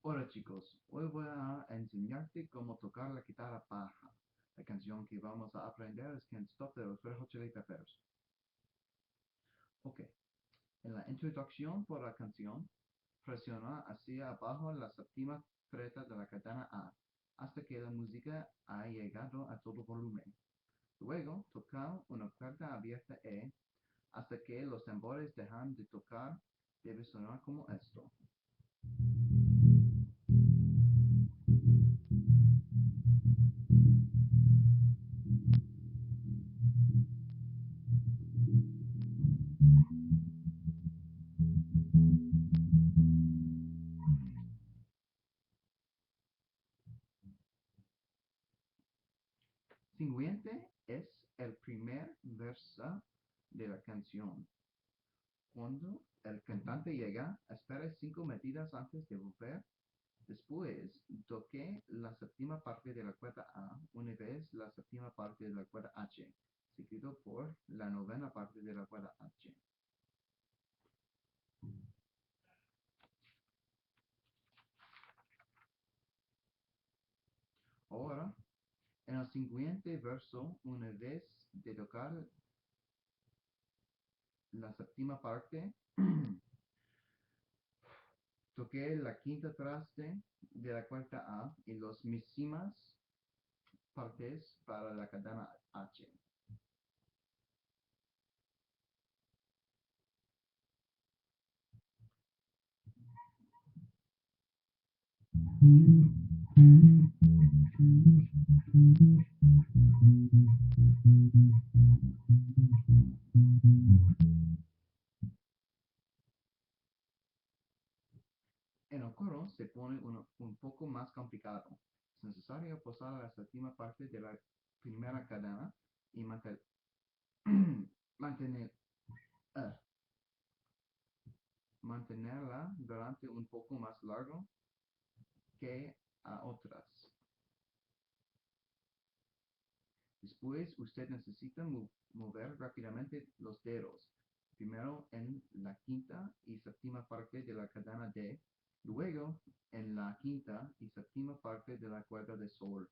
Hola chicos, hoy voy a enseñarte cómo tocar la guitarra baja. La canción que vamos a aprender es Can't Stop de los Red Hot Chili Peppers. Ok, en la introducción por la canción, presiona hacia abajo la séptima freta de la cadena A hasta que la música ha llegado a todo volumen. Luego, toca una cuerda abierta E hasta que los tambores dejan de tocar. Debe sonar como esto. Siguiente es el primer verso de la canción. Cuando el cantante llega, espere 5 medidas antes de volver. Después, toque la séptima parte de la cuerda A, una vez la séptima parte de la cuerda H, seguido por la novena parte de la cuerda H. Ahora, en el siguiente verso, una vez de tocar la séptima parte, toqué la quinta traste de la cuerda A y las mismas partes para la cadena H. En el coro se pone un poco más complicado. Es necesario posar la séptima parte de la primera cadena y mantener, eh, mantenerla durante un poco más largo que a otras. Después usted necesita mover rápidamente los dedos, primero en la quinta y séptima parte de la cadena D, luego en la quinta y séptima parte de la cuerda de sol.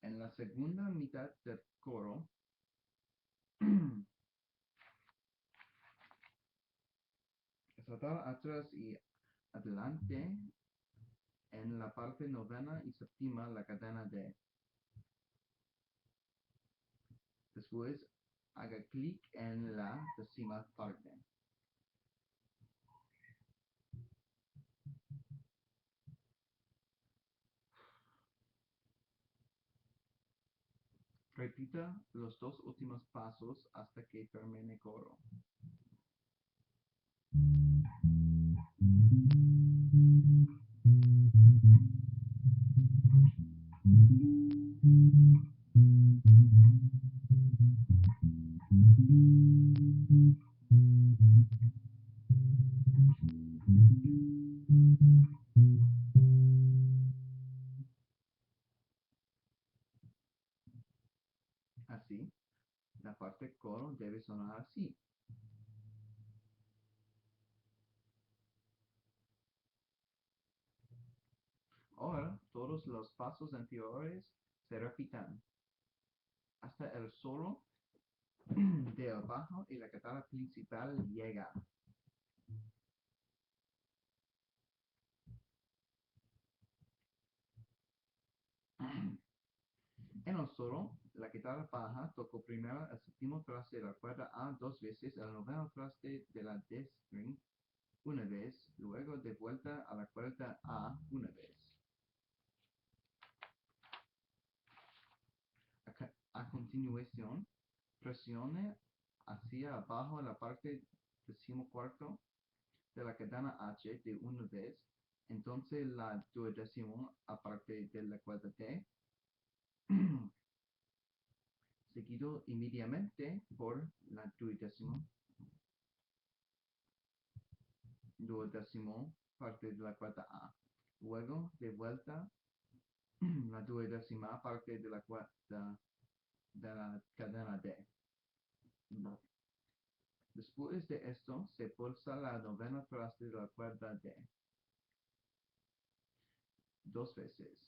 En la segunda mitad del coro, saltar atrás y adelante en la parte novena y séptima la cadena D. Después haga clic en la décima parte. Repita los dos últimos pasos hasta que termine el coro. Así, la parte coro debe sonar así. Ahora, todos los pasos anteriores se repitan hasta el solo del bajo y la guitarra principal llega. En el solo, la guitarra baja tocó primero el séptimo traste de la cuerda A 2 veces, el noveno traste de la D string una vez, luego de vuelta a la cuerda A una vez. A continuación, presione hacia abajo la parte decimocuarto de la cadena H de una vez, entonces la duodécimo aparte de la cuerda D, seguido inmediatamente por la duodécimo duodécimo parte de la cuerda A. Luego, de vuelta, la duodécima parte de la cuerda de la cadena D. Después de esto, se pulsa la novena traste de la cuerda D 2 veces.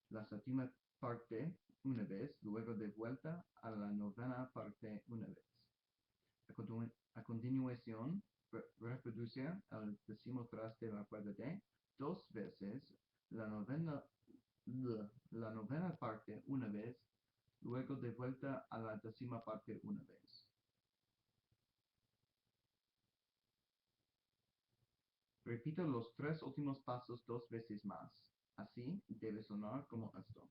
La séptima parte una vez, luego de vuelta a la novena parte una vez. A continuación, reproducir el décimo traste de la cuerda D 2 veces, la novena parte una vez, luego de vuelta a la décima parte una vez. Repito los 3 últimos pasos 2 veces más. Así debe sonar como esto.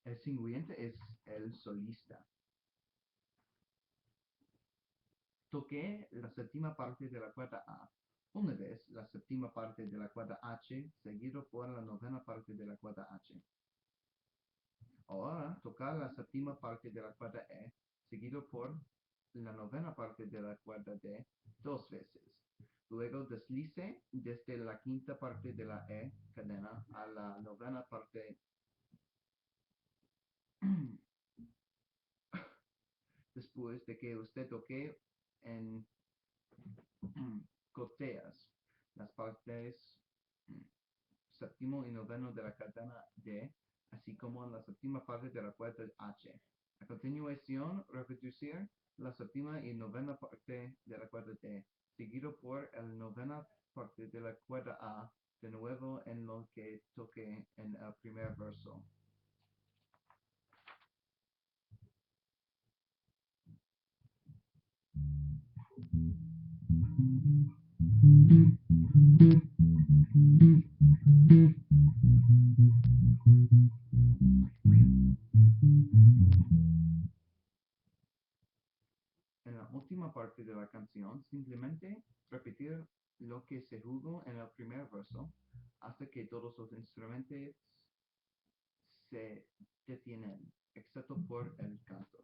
El siguiente es el solista. Toqué la séptima parte de la cuerda A. Una vez la séptima parte de la cuerda H, seguido por la novena parte de la cuerda H. Ahora tocar la séptima parte de la cuerda E, seguido por la novena parte de la cuerda D 2 veces. Luego deslice desde la quinta parte de la E cadena a la novena parte. Después de que usted toque en coteas las partes séptimo y noveno de la cadena D, así como en la séptima parte de la cuerda H. A continuación, reproducir la séptima y novena parte de la cuerda D, seguido por la novena parte de la cuerda A, de nuevo en lo que toque en el primer verso. En la última parte de la canción, simplemente repetir lo que se jugó en el primer verso hasta que todos los instrumentos se detienen, excepto por el canto.